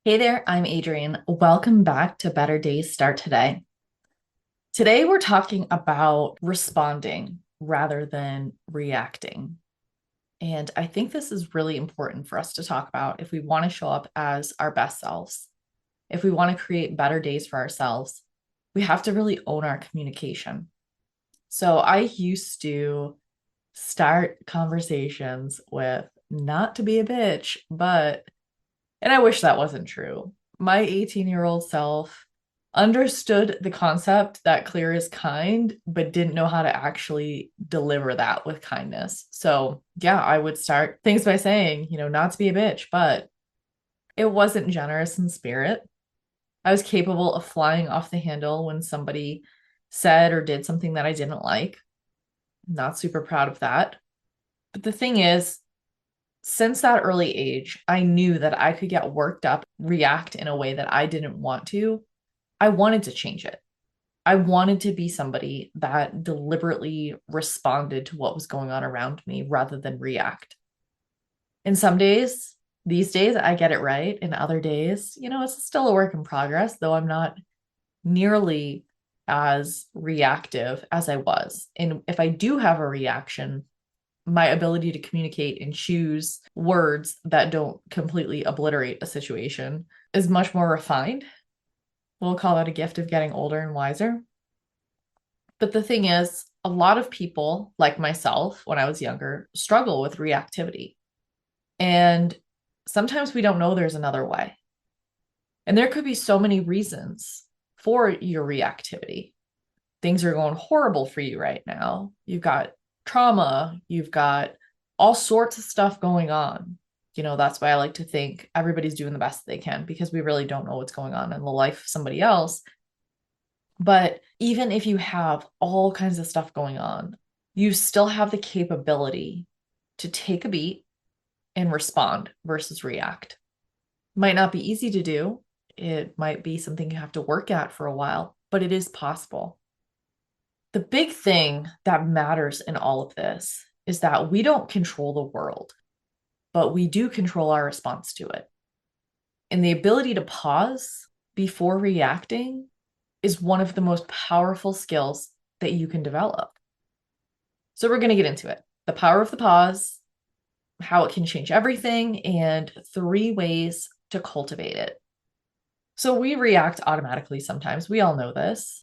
Hey there, I'm Adrienne. Welcome back to Better Days Start Today. Today, we're talking about responding rather than reacting. And I think this is really important for us to talk about if we want to show up as our best selves. If we want to create better days for ourselves, we have to really own our communication. So I used to start conversations with not to be a bitch, and I wish that wasn't true. My 18-year-old self understood the concept that clear is kind, but didn't know how to actually deliver that with kindness. So, yeah, I would start things by saying, not to be a bitch, but it wasn't generous in spirit. I was capable of flying off the handle when somebody said or did something that I didn't like. Not super proud of that. But the thing is, since that early age, I knew that I could get worked up, react in a way that I didn't want to. I wanted to change it. I wanted to be somebody that deliberately responded to what was going on around me rather than react. And some days, these days, I get it right. And other days, it's still a work in progress, though I'm not nearly as reactive as I was. And if I do have a reaction, my ability to communicate and choose words that don't completely obliterate a situation is much more refined. We'll call that a gift of getting older and wiser. But the thing is, a lot of people, like myself when I was younger, struggle with reactivity. And sometimes we don't know there's another way. And there could be so many reasons for your reactivity. Things are going horrible for you right now. You've got trauma, you've got all sorts of stuff going on. That's why I like to think everybody's doing the best they can because we really don't know what's going on in the life of somebody else. But even if you have all kinds of stuff going on, you still have the capability to take a beat and respond versus react. Might not be easy to do. It might be something you have to work at for a while, but it is possible. The big thing that matters in all of this is that we don't control the world, but we do control our response to it. And the ability to pause before reacting is one of the most powerful skills that you can develop. So we're going to get into it. The power of the pause, how it can change everything, and 3 ways to cultivate it. So we react automatically sometimes. We all know this.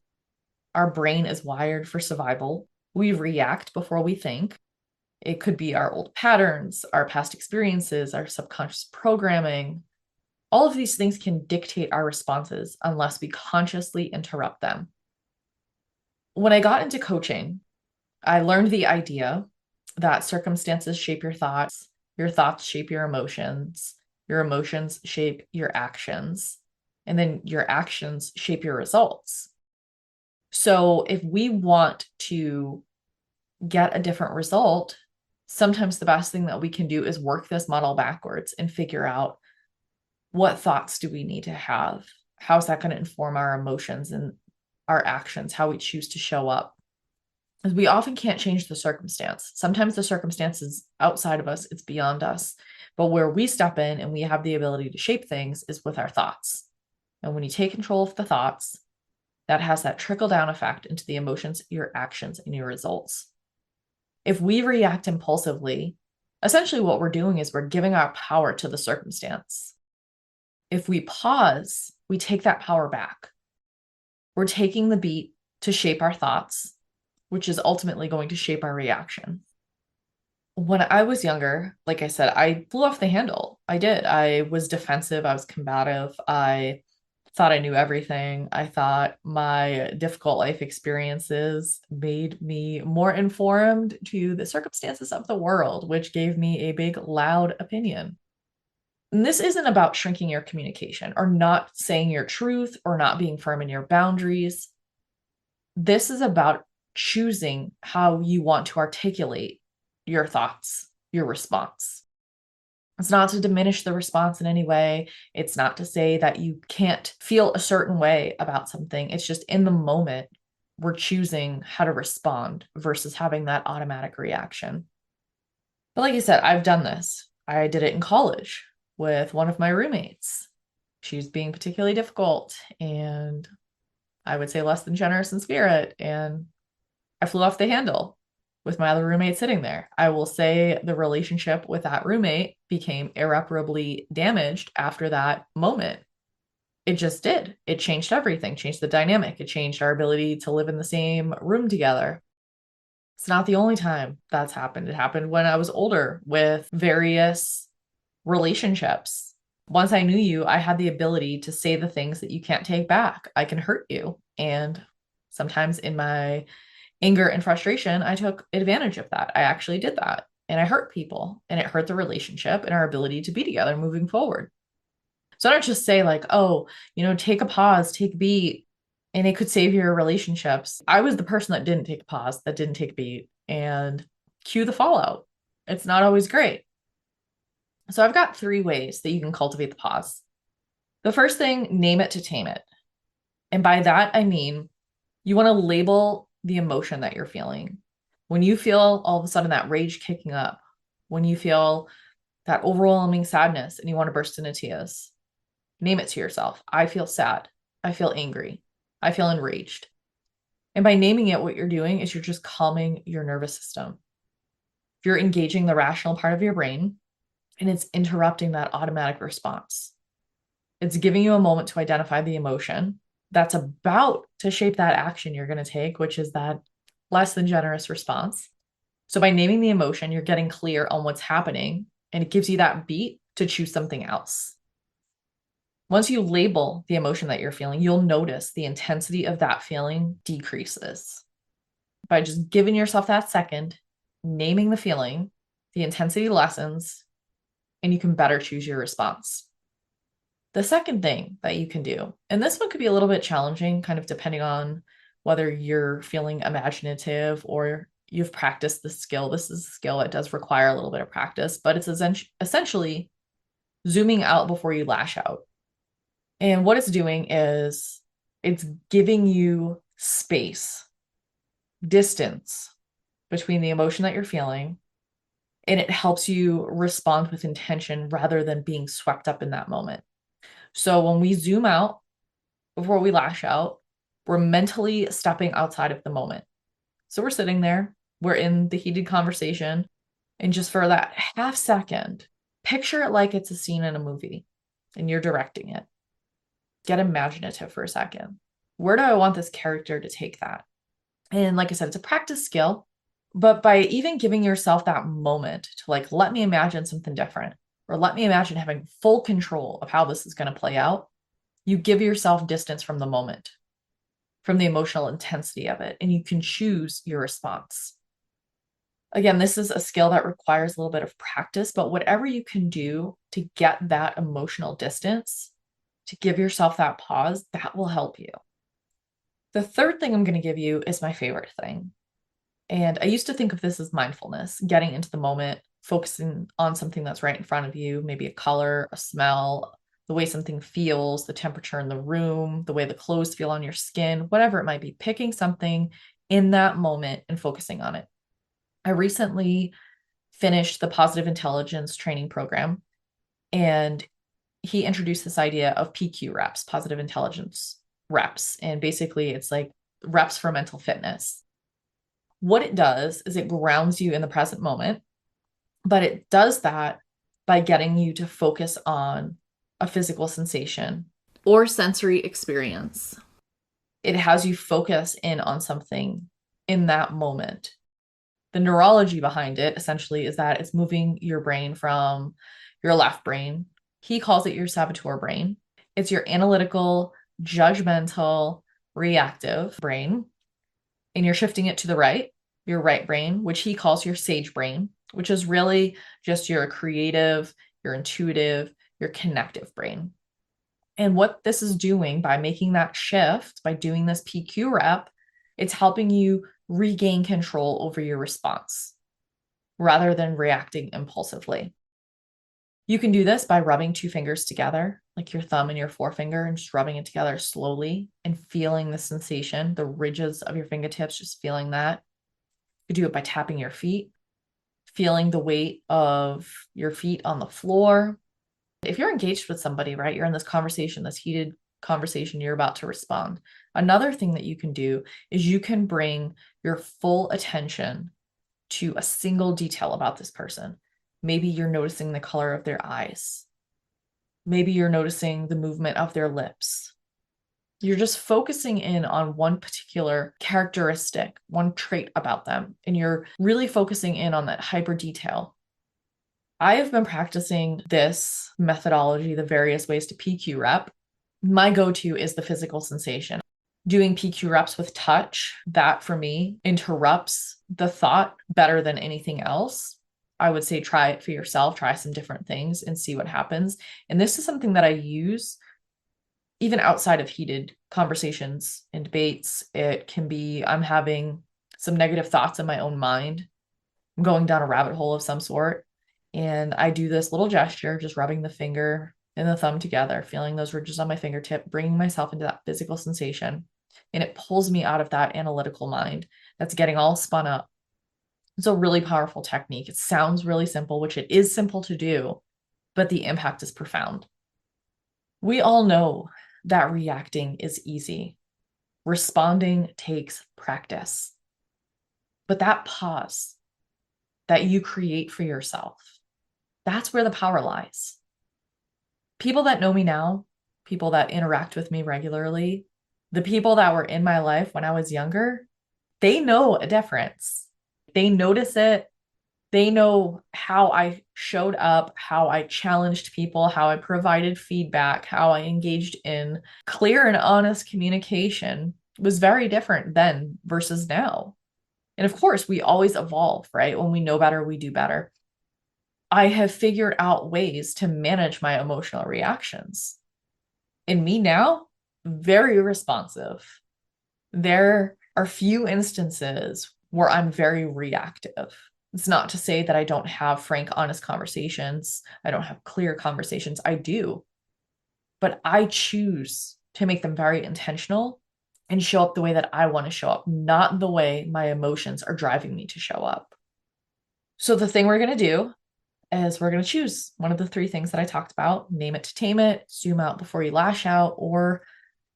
Our brain is wired for survival. We react before we think. It could be our old patterns, our past experiences, our subconscious programming. All of these things can dictate our responses unless we consciously interrupt them. When I got into coaching, I learned the idea that circumstances shape your thoughts shape your emotions shape your actions, and then your actions shape your results. So if we want to get a different result, sometimes the best thing that we can do is work this model backwards and figure out what thoughts do we need to have? How's that going to inform our emotions and our actions, how we choose to show up? Because we often can't change the circumstance. Sometimes the circumstance is outside of us, it's beyond us. But where we step in and we have the ability to shape things is with our thoughts. And when you take control of the thoughts, that has that trickle down effect into the emotions, your actions, and your results. If we react impulsively, essentially what we're doing is we're giving our power to the circumstance. If we pause, we take that power back. We're taking the beat to shape our thoughts, which is ultimately going to shape our reaction. When I was younger, like I said, I flew off the handle. I did. I was defensive. I was combative. I thought I knew everything. I thought my difficult life experiences made me more informed to the circumstances of the world, which gave me a big, loud opinion. And this isn't about shrinking your communication or not saying your truth or not being firm in your boundaries. This is about choosing how you want to articulate your thoughts, your response. It's not to diminish the response in any way. It's not to say that you can't feel a certain way about something. It's just in the moment, we're choosing how to respond versus having that automatic reaction. But like I said, I've done this. I did it in college with one of my roommates. she's being particularly difficult and I would say less than generous in spirit. And I flew off the handle with my other roommate sitting there. I will say the relationship with that roommate became irreparably damaged after that moment. It just did. It changed everything, changed the dynamic. It changed our ability to live in the same room together. It's not the only time that's happened. It happened when I was older with various relationships. Once I knew you, I had the ability to say the things that you can't take back. I can hurt you. And sometimes in my anger and frustration, I took advantage of that. I actually did that. And I hurt people and it hurt the relationship and our ability to be together moving forward. So I don't just say, like, oh, take a pause, take a beat, and it could save your relationships. I was the person that didn't take a pause, that didn't take a beat, and cue the fallout. It's not always great. So I've got 3 ways that you can cultivate the pause. The first thing, name it to tame it. And by that, I mean, you want to label the emotion that you're feeling. When you feel all of a sudden that rage kicking up, when you feel that overwhelming sadness and you want to burst into tears, name it to yourself. I feel sad. I feel angry. I feel enraged. And by naming it, what you're doing is you're just calming your nervous system. You're engaging the rational part of your brain, and it's interrupting that automatic response. It's giving you a moment to identify the emotion that's about to shape that action you're going to take, which is that less than generous response. So by naming the emotion, you're getting clear on what's happening, and it gives you that beat to choose something else. Once you label the emotion that you're feeling, you'll notice the intensity of that feeling decreases. By just giving yourself that second, naming the feeling, the intensity lessens, and you can better choose your response. The second thing that you can do, and this one could be a little bit challenging, kind of depending on whether you're feeling imaginative or you've practiced the skill. This is a skill that does require a little bit of practice, but it's essentially zooming out before you lash out. And what it's doing is it's giving you space, distance between the emotion that you're feeling, and it helps you respond with intention rather than being swept up in that moment. So when we zoom out before we lash out, we're mentally stepping outside of the moment. So we're sitting there, we're in the heated conversation, and just for that half second, picture it like it's a scene in a movie and you're directing it. Get imaginative for a second. Where do I want this character to take that? And like I said, it's a practice skill, but by even giving yourself that moment to, like, let me imagine something different, or let me imagine having full control of how this is going to play out, you give yourself distance from the moment, from the emotional intensity of it, and you can choose your response. Again, this is a skill that requires a little bit of practice, but whatever you can do to get that emotional distance, to give yourself that pause, that will help you. The third thing I'm going to give you is my favorite thing. And I used to think of this as mindfulness, getting into the moment, focusing on something that's right in front of you, maybe a color, a smell, the way something feels, the temperature in the room, the way the clothes feel on your skin, whatever it might be, picking something in that moment and focusing on it. I recently finished the positive intelligence training program, and he introduced this idea of PQ reps, positive intelligence reps. And basically, it's like reps for mental fitness. What it does is it grounds you in the present moment, but it does that by getting you to focus on a physical sensation or sensory experience. It has you focus in on something in that moment. The neurology behind it essentially is that it's moving your brain from your left brain. He calls it your saboteur brain. It's your analytical, judgmental, reactive brain. And you're shifting it to the right, your right brain, which he calls your sage brain, which is really just your creative, your intuitive, your connective brain. And what this is doing by making that shift, by doing this PQ rep, it's helping you regain control over your response rather than reacting impulsively. You can do this by rubbing 2 fingers together, like your thumb and your forefinger, and just rubbing it together slowly and feeling the sensation, the ridges of your fingertips, just feeling that. You do it by tapping your feet, feeling the weight of your feet on the floor, If you're engaged with somebody, right, you're in this conversation, this heated conversation, you're about to respond. Another thing that you can do is you can bring your full attention to a single detail about this person. Maybe you're noticing the color of their eyes. Maybe you're noticing the movement of their lips. You're just focusing in on one particular characteristic, one trait about them, and you're really focusing in on that hyper detail. I have been practicing this methodology, the various ways to PQ rep. My go-to is the physical sensation. Doing PQ reps with touch, that for me interrupts the thought better than anything else. I would say try it for yourself, try some different things and see what happens. And this is something that I use even outside of heated conversations and debates. It can be, I'm having some negative thoughts in my own mind. I'm going down a rabbit hole of some sort. And I do this little gesture, just rubbing the finger and the thumb together, feeling those ridges on my fingertip, bringing myself into that physical sensation. And it pulls me out of that analytical mind that's getting all spun up. It's a really powerful technique. It sounds really simple, which it is simple to do, but the impact is profound. We all know that reacting is easy. Responding takes practice. But that pause that you create for yourself, that's where the power lies. People that know me now, people that interact with me regularly, the people that were in my life when I was younger, they know a difference. They notice it. They know how I showed up, how I challenged people, how I provided feedback, how I engaged in clear and honest communication was very different then versus now. And of course, we always evolve, right? When we know better, we do better. I have figured out ways to manage my emotional reactions. In me now, very responsive. There are few instances where I'm very reactive. It's not to say that I don't have frank, honest conversations. I don't have clear conversations. I do. But I choose to make them very intentional and show up the way that I want to show up, not the way my emotions are driving me to show up. So the thing we're going to do is we're going to choose one of the three things that I talked about: name it to tame it, zoom out before you lash out, or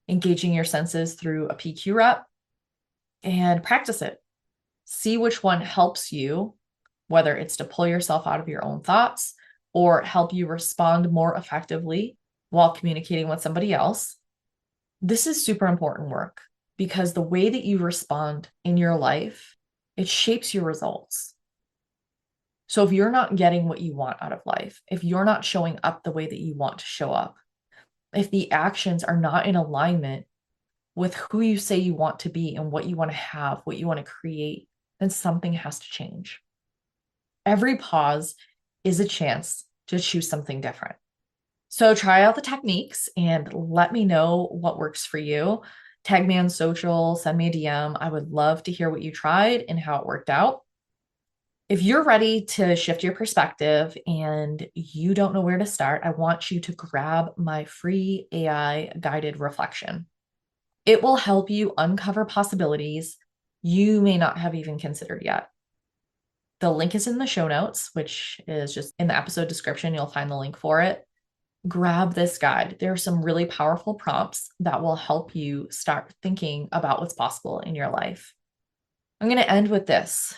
engaging your senses through a PQ rep, and practice it. See which one helps you, whether it's to pull yourself out of your own thoughts or help you respond more effectively while communicating with somebody else. This is super important work because the way that you respond in your life, it shapes your results. So if you're not getting what you want out of life, if you're not showing up the way that you want to show up, if the actions are not in alignment with who you say you want to be and what you want to have, what you want to create, then something has to change. Every pause is a chance to choose something different. So try out the techniques and let me know what works for you. Tag me on social, send me a DM. I would love to hear what you tried and how it worked out. If you're ready to shift your perspective and you don't know where to start, I want you to grab my free AI guided reflection. It will help you uncover possibilities you may not have even considered yet. The link is in the show notes, which is just in the episode description. You'll find the link for it. Grab this guide. There are some really powerful prompts that will help you start thinking about what's possible in your life. I'm going to end with this.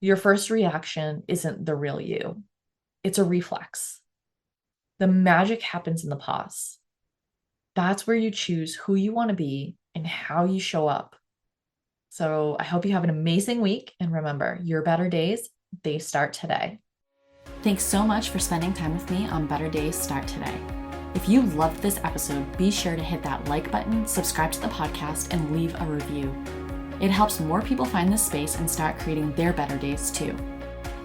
Your first reaction isn't the real you. It's a reflex. The magic happens in the pause. That's where you choose who you want to be and how you show up. So I hope you have an amazing week. And remember, your better days, they start today. Thanks so much for spending time with me on Better Days Start Today. If you loved this episode, be sure to hit that like button, subscribe to the podcast, and leave a review. It helps more people find this space and start creating their better days too.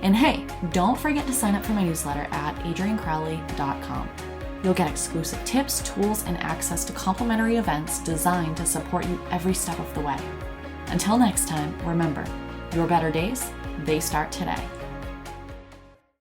And hey, don't forget to sign up for my newsletter at adriancrowley.com. You'll get exclusive tips, tools, and access to complimentary events designed to support you every step of the way. Until next time, remember, your better days, they start today.